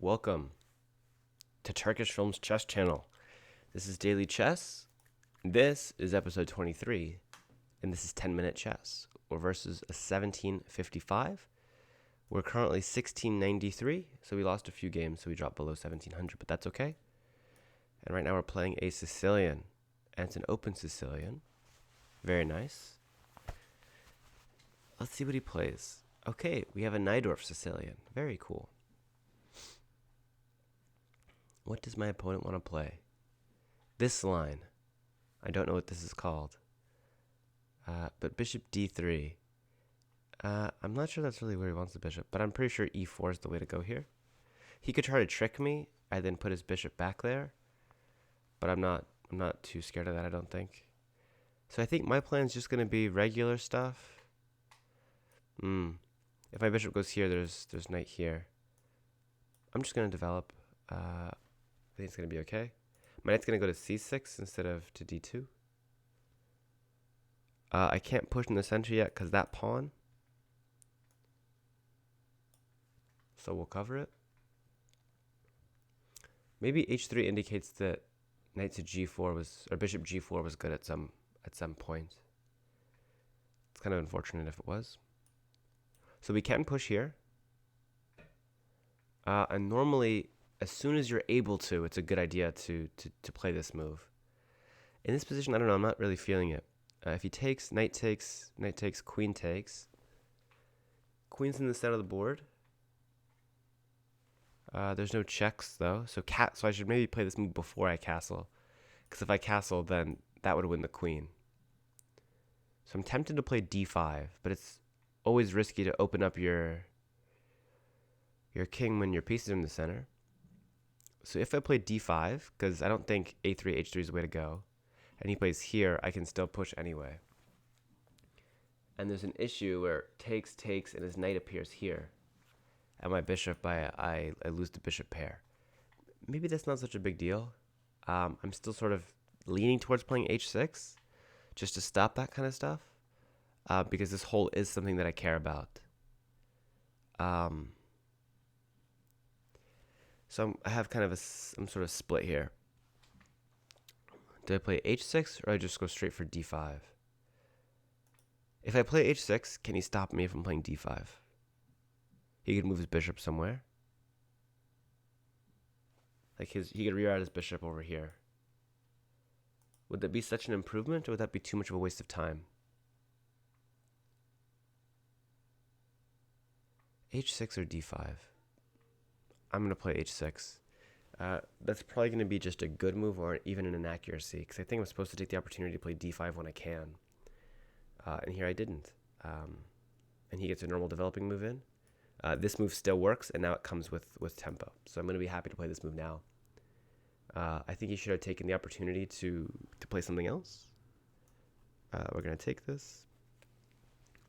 welcome to Turkish Films Chess Channel. This is Daily Chess. This is episode 23, and this is 10-minute chess. We're versus a 1755. We're currently 1693, so we lost a few games, so we dropped below 1700, but that's okay. And right now we're playing a Sicilian, and it's an open Sicilian. Very nice. Let's see what he plays. Okay, we have a Najdorf Sicilian. Very cool. What does my opponent want to play? This line. I don't know what this is called. But bishop d3. I'm not sure that's really where he wants the bishop, but I'm pretty sure e4 is the way to go here. He could try to trick me. I then put his bishop back there. But I'm not too scared of that, I don't think. So I think my plan is just going to be regular stuff. If my bishop goes here, there's knight here. I'm just going to develop. I think it's going to be okay. My knight's going to go to c6 instead of to d2. I can't push in the center yet because that pawn. So we'll cover it. Maybe h3 indicates that knight to g4 was, or bishop g4 was good at some point. It's kind of unfortunate if it was. So we can push here. And normally, as soon as you're able to, it's a good idea to play this move. In this position, I don't know, I'm not really feeling it. If he takes, knight takes, queen takes. Queen's in the center of the board. There's no checks, though. So I should maybe play this move before I castle. Because if I castle, then that would win the queen. So I'm tempted to play d5, but it's always risky to open up your king when your pieces are in the center. So if I play d5, because I don't think a3, h3 is the way to go, and he plays here, I can still push anyway. And there's an issue where takes, and his knight appears here. And my bishop, I lose the bishop pair. Maybe that's not such a big deal. I'm still sort of leaning towards playing h6, just to stop that kind of stuff, because this hole is something that I care about. So I have kind of I'm sort of split here. Do I play h6 or I just go straight for d5? If I play h6, can he stop me from playing d5? He could move his bishop somewhere. Like he could reroute his bishop over here. Would that be such an improvement, or would that be too much of a waste of time? h6 or d5? I'm going to play h6. That's probably going to be just a good move or even an inaccuracy, because I think I'm supposed to take the opportunity to play d5 when I can. And here I didn't. And he gets a normal developing move in. This move still works, and now it comes with tempo. So I'm going to be happy to play this move now. I think he should have taken the opportunity to play something else. We're going to take this.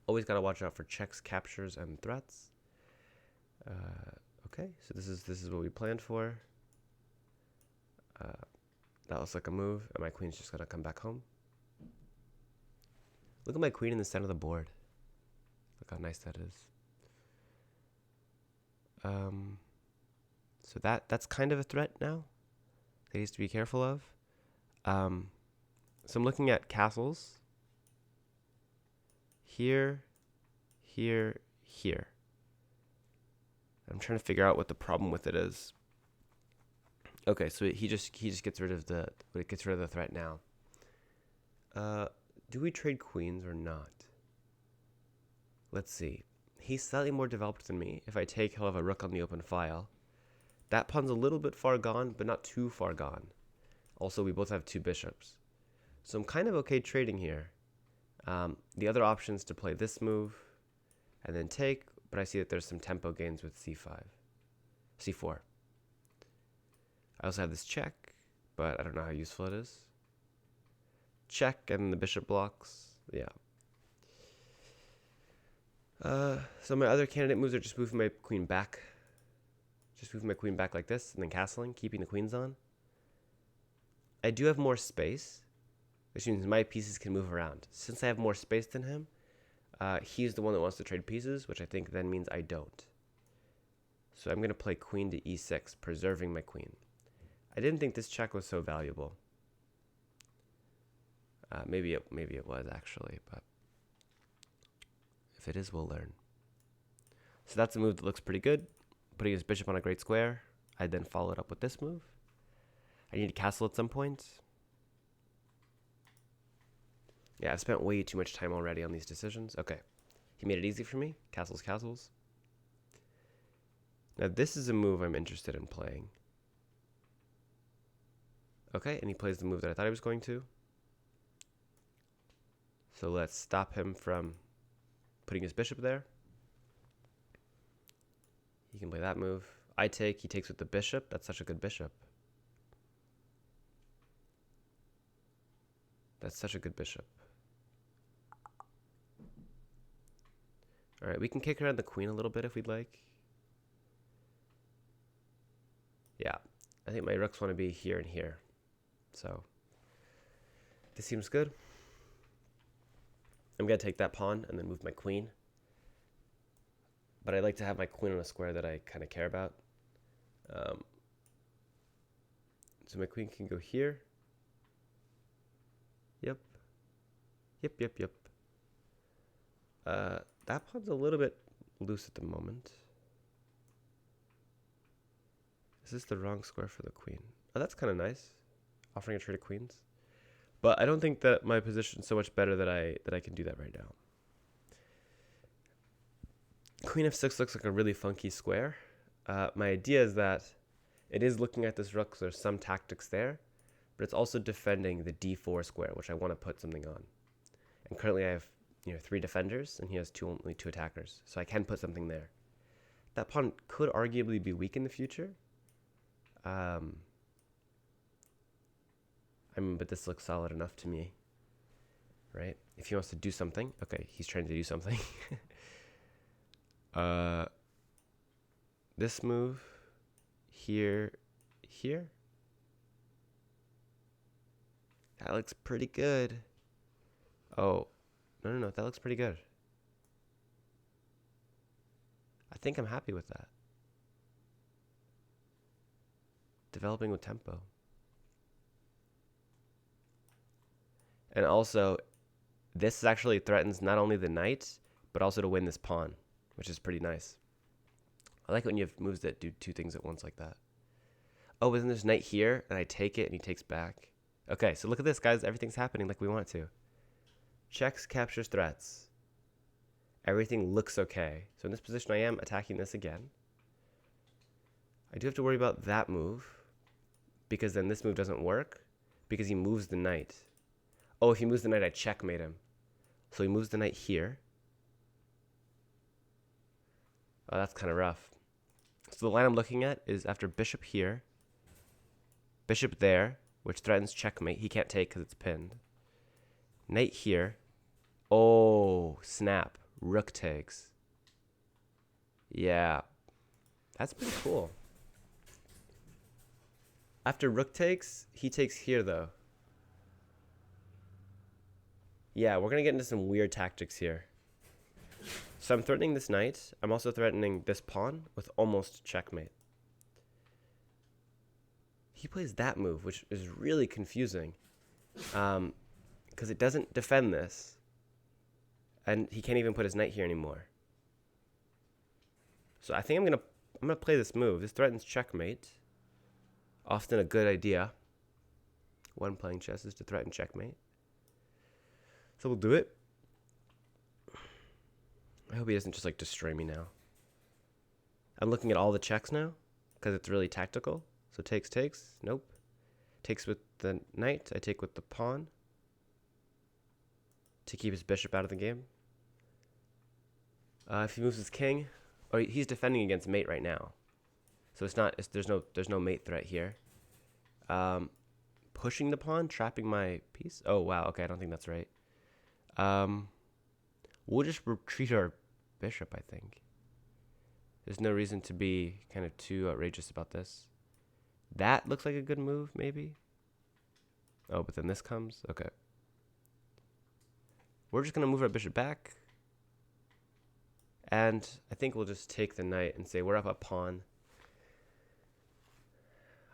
Always got to watch out for checks, captures, and threats. Okay, so this is what we planned for. That looks like a move, and my queen's just gonna come back home. Look at my queen in the center of the board. Look how nice that is. So that's kind of a threat now that he has to be careful of. So I'm looking at castles. Here. I'm trying to figure out what the problem with it is. Okay, so he just gets rid of the threat now. Do we trade queens or not? Let's see. He's slightly more developed than me. If I take, he'll have a rook on the open file. That pawn's a little bit far gone, but not too far gone. Also, we both have two bishops. So I'm kind of okay trading here. The other option is to play this move and then take, but I see that there's some tempo gains with c4. I also have this check, but I don't know how useful it is. Check, and the bishop blocks. Yeah. So my other candidate moves are just moving my queen back. Just moving my queen back like this, and then castling, keeping the queens on. I do have more space, which means my pieces can move around. Since I have more space than him, he's the one that wants to trade pieces, which I think then means I don't. So I'm going to play queen to e6, preserving my queen. I didn't think this check was so valuable. Maybe it was actually, but if it is, we'll learn. So that's a move that looks pretty good. Putting his bishop on a great square. I then follow it up with this move. I need to castle at some point. Yeah, I've spent way too much time already on these decisions. Okay, he made it easy for me. Castles, castles. Now this is a move I'm interested in playing. Okay, and he plays the move that I thought he was going to. So let's stop him from putting his bishop there. He can play that move. I take, he takes with the bishop. That's such a good bishop. That's such a good bishop. All right, we can kick around the queen a little bit if we'd like. Yeah, I think my rooks want to be here and here. So this seems good. I'm going to take that pawn and then move my queen. But I like to have my queen on a square that I kind of care about. So my queen can go here. Yep. Yep. That pawn's a little bit loose at the moment. Is this the wrong square for the queen? Oh, that's kind of nice. Offering a trade of queens. But I don't think that my position's so much better that I can do that right now. Queen f6 looks like a really funky square. My idea is that it is looking at this rook, so there's some tactics there, but it's also defending the d4 square, which I want to put something on. And currently I have 3 defenders, and he has only 2 attackers, so I can put something there. That pawn could arguably be weak in the future. But this looks solid enough to me, right? If he wants to do something, okay, he's trying to do something. This move, here. That looks pretty good. Oh, no, that looks pretty good. I think I'm happy with that. Developing with tempo. And also, this actually threatens not only the knight, but also to win this pawn, which is pretty nice. I like it when you have moves that do 2 things at once like that. Oh, but then there's knight here, and I take it, and he takes back. Okay, so look at this, guys. Everything's happening like we want it to. Checks, captures, threats. Everything looks okay. So in this position, I am attacking this again. I do have to worry about that move, because then this move doesn't work, because he moves the knight. Oh, if he moves the knight, I checkmate him. So he moves the knight here. Oh, that's kind of rough. So the line I'm looking at is after bishop here, bishop there, which threatens checkmate. He can't take because it's pinned. Knight here. Oh, snap. Rook takes. Yeah. That's pretty cool. After rook takes, he takes here, though. Yeah, we're going to get into some weird tactics here. So I'm threatening this knight. I'm also threatening this pawn with almost checkmate. He plays that move, which is really confusing. Because it doesn't defend this. And he can't even put his knight here anymore. So I think I'm gonna play this move. This threatens checkmate. Often a good idea when playing chess is to threaten checkmate. So we'll do it. I hope he doesn't just like destroy me now. I'm looking at all the checks now because it's really tactical. So takes. Nope. Takes with the knight. I take with the pawn to keep his bishop out of the game. If he moves his king, or he's defending against mate right now, so there's no mate threat here. Pushing the pawn, trapping my piece. Oh wow, okay, I don't think that's right. We'll just retreat our bishop, I think. There's no reason to be kind of too outrageous about this. That looks like a good move, maybe. Oh, but then this comes. Okay. We're just going to move our bishop back. And I think we'll just take the knight and say we're up a pawn.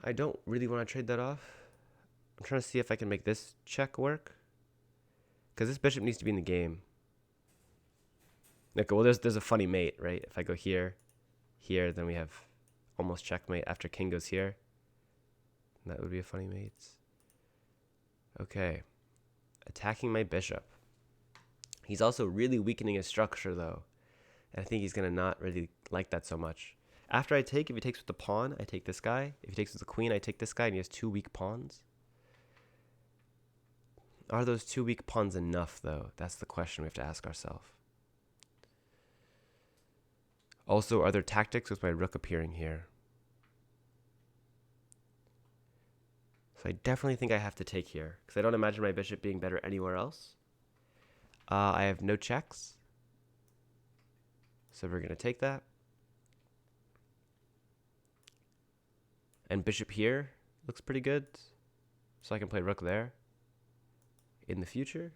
I don't really want to trade that off. I'm trying to see if I can make this check work. Because this bishop needs to be in the game. Like, well, there's a funny mate, right? If I go here, here, then we have almost checkmate after king goes here. That would be a funny mate. Okay. Attacking my bishop. He's also really weakening his structure, though. And I think he's going to not really like that so much. After I take, if he takes with the pawn, I take this guy. If he takes with the queen, I take this guy, and he has 2 weak pawns. Are those 2 weak pawns enough, though? That's the question we have to ask ourselves. Also, are there tactics with my rook appearing here? So I definitely think I have to take here, because I don't imagine my bishop being better anywhere else. I have no checks. So we're going to take that. And bishop here looks pretty good. So I can play rook there in the future.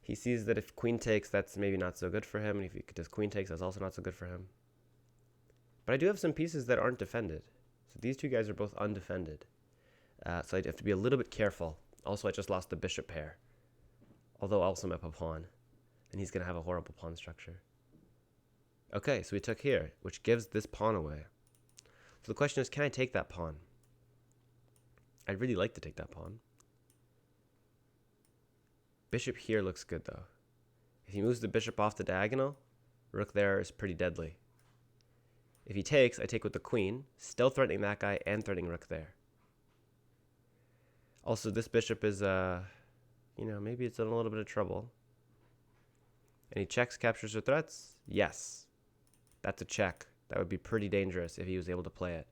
He sees that if queen takes, that's maybe not so good for him. And if he does queen takes, that's also not so good for him. But I do have some pieces that aren't defended. So these two guys are both undefended. So I have to be a little bit careful. Also, I just lost the bishop pair. Although also I'm up a pawn. And he's going to have a horrible pawn structure. Okay, so we took here, which gives this pawn away. So the question is, can I take that pawn? I'd really like to take that pawn. Bishop here looks good, though. If he moves the bishop off the diagonal, rook there is pretty deadly. If he takes, I take with the queen, still threatening that guy and threatening rook there. Also, this bishop is, maybe it's in a little bit of trouble. And he checks, captures, or threats? Yes. That's a check. That would be pretty dangerous if he was able to play it.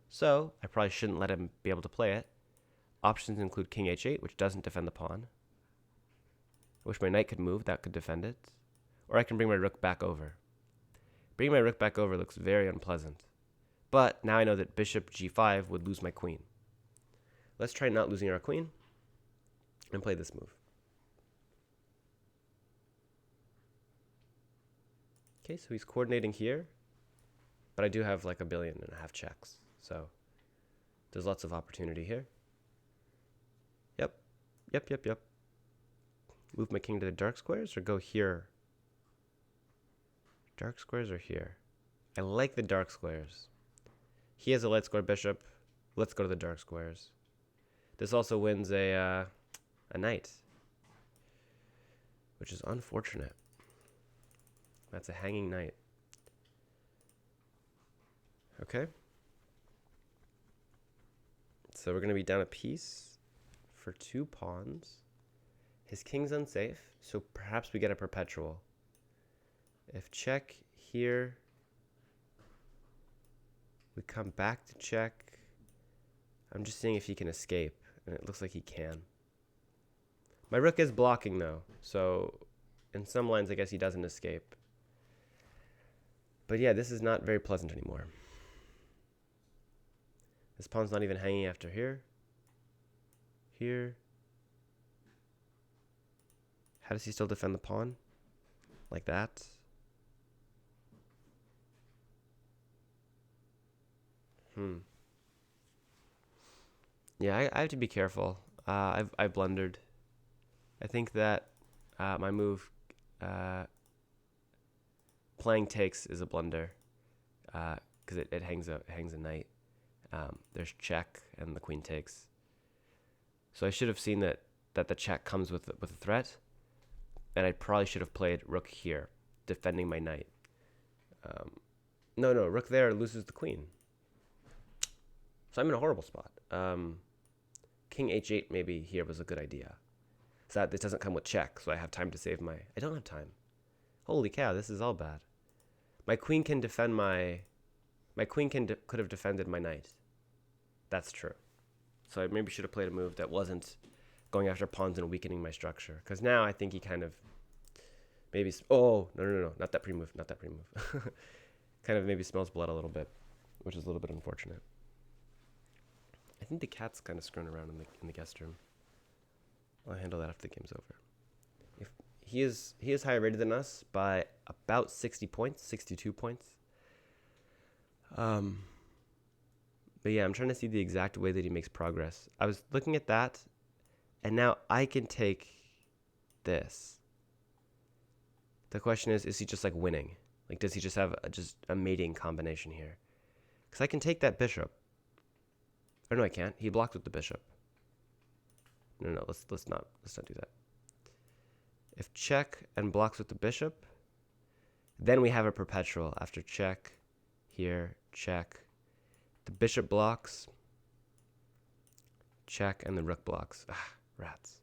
So, I probably shouldn't let him be able to play it. Options include king h8, which doesn't defend the pawn. I wish my knight could move. That could defend it. Or I can bring my rook back over. Bringing my rook back over looks very unpleasant. But now I know that bishop g5 would lose my queen. Let's try not losing our queen and play this move. Okay, so he's coordinating here. But I do have like 1.5 billion checks. So there's lots of opportunity here. Yep. Move my king to the dark squares or go here? Dark squares or here? I like the dark squares. He has a light square bishop. Let's go to the dark squares. This also wins a knight, which is unfortunate. That's a hanging knight. Okay. So we're going to be down a piece for 2 pawns. His king's unsafe, so perhaps we get a perpetual. If check here, we come back to check. I'm just seeing if he can escape, and it looks like he can. My rook is blocking, though, so in some lines, I guess he doesn't escape. But yeah, this is not very pleasant anymore. This pawn's not even hanging after here. Here. How does he still defend the pawn? Like that? Yeah, I have to be careful. I blundered. I think that my move, playing takes, is a blunder, because it hangs a knight. There's check and the queen takes. So I should have seen that the check comes with a threat, and I probably should have played rook here, defending my knight. No, rook there loses the queen. So I'm in a horrible spot. King h8 maybe here was a good idea. So that this doesn't come with check, so I have time to save my... I don't have time. Holy cow, this is all bad. My queen can defend my... My queen could have defended my knight. That's true. So I maybe should have played a move that wasn't going after pawns and weakening my structure. Because now I think he kind of maybe... Oh, no. Not that pre-move. Kind of maybe smells blood a little bit, which is a little bit unfortunate. I think the cat's kind of screwing around in the guest room. I'll handle that after the game's over. If he is higher rated than us by about 60 points, 62 points. But yeah, I'm trying to see the exact way that he makes progress. I was looking at that, and now I can take this. The question is he just like winning? Like, does he just have just a mating combination here? Because I can take that bishop. Or no, I can't. He blocked with the bishop. No, let's not do that. If check and blocks with the bishop, then we have a perpetual after check, here, check. The bishop blocks, check, and the rook blocks. Ah, rats.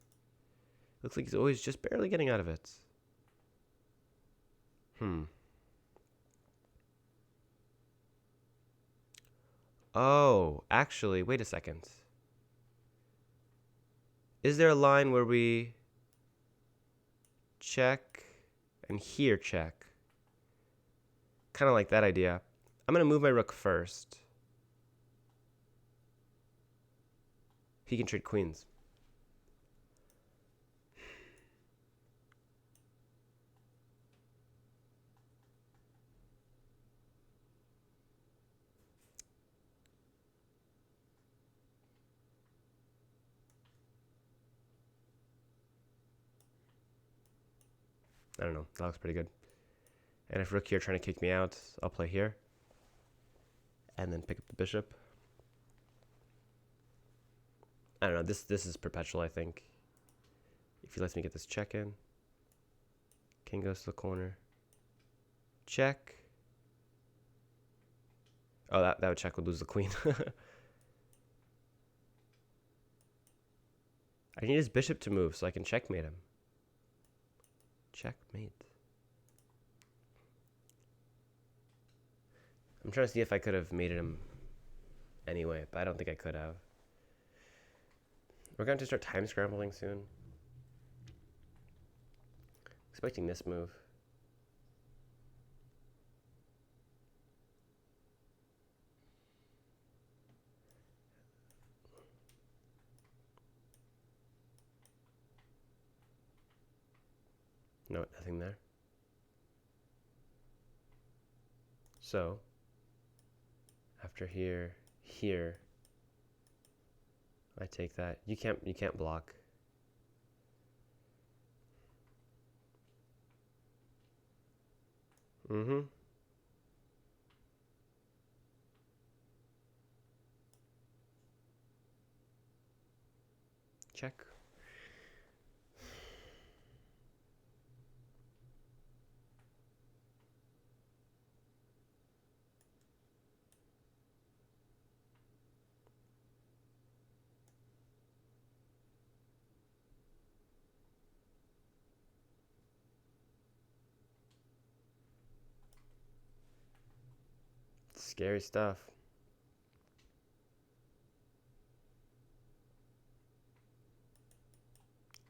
Looks like he's always just barely getting out of it. Oh, actually, wait a second. Is there a line where we check and here check? Kind of like that idea. I'm going to move my rook first. He can trade queens. I don't know. That looks pretty good. And if rook here trying to kick me out, I'll play here. And then pick up the bishop. I don't know. This is perpetual, I think. If he lets me get this check in. King goes to the corner. Check. Oh, that would check would lose the queen. I need his bishop to move so I can checkmate him. Checkmate. I'm trying to see if I could have mated him anyway, but I don't think I could have. We're going to start time scrambling soon. Expecting this move. No, nothing there. So, after here, I take that. You can't block. Check. Scary stuff.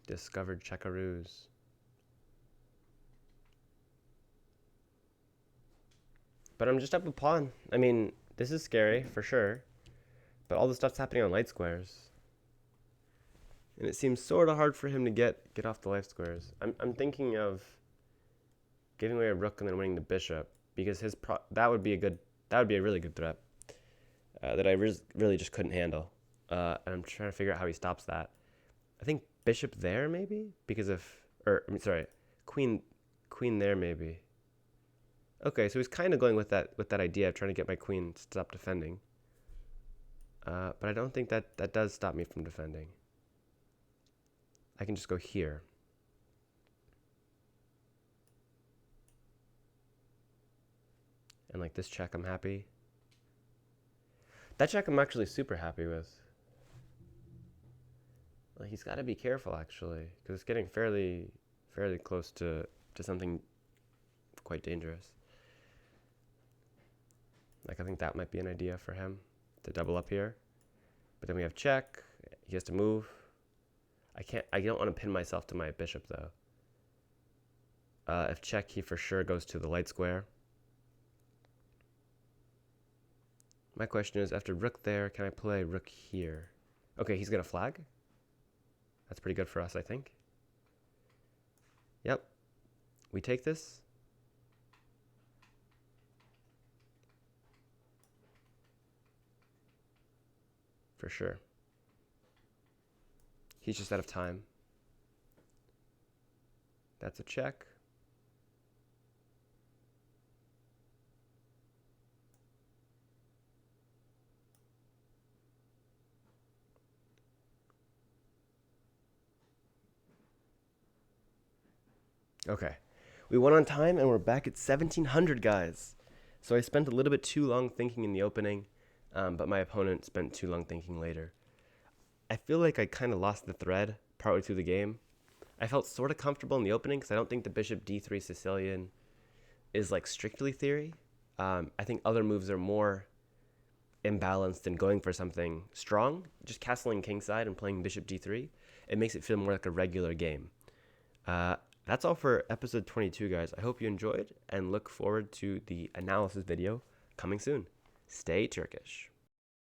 Discovered checkaroos. But I'm just up a pawn. I mean, this is scary for sure. But all the stuff's happening on light squares. And it seems sort of hard for him to get off the light squares. I'm thinking of giving away a rook and then winning the bishop because that would be a really good threat that I really just couldn't handle. And I'm trying to figure out how he stops that. I think bishop there maybe because queen there maybe. Okay, so he's kind of going with that idea of trying to get my queen to stop defending. But I don't think that does stop me from defending. I can just go here. And like this check, I'm happy. That check I'm actually super happy with. Like he's got to be careful actually, because it's getting fairly close to something quite dangerous. Like I think that might be an idea for him to double up here. But then we have check. He has to move. I don't want to pin myself to my bishop though. If check, he for sure goes to the light square. My question is, after rook there, can I play rook here? Okay, he's gonna flag. That's pretty good for us, I think. Yep. We take this. for sure. He's just out of time. That's a check. Okay, we won on time and we're back at 1700, guys. So I spent a little bit too long thinking in the opening, but my opponent spent too long thinking later. I feel like I kind of lost the thread partway through the game. I felt sort of comfortable in the opening because I don't think the bishop d3 Sicilian is like strictly theory. I think other moves are more imbalanced and going for something strong. Just castling kingside and playing bishop d3, it makes it feel more like a regular game. That's all for episode 22, guys. I hope you enjoyed and look forward to the analysis video coming soon. Stay Turkish.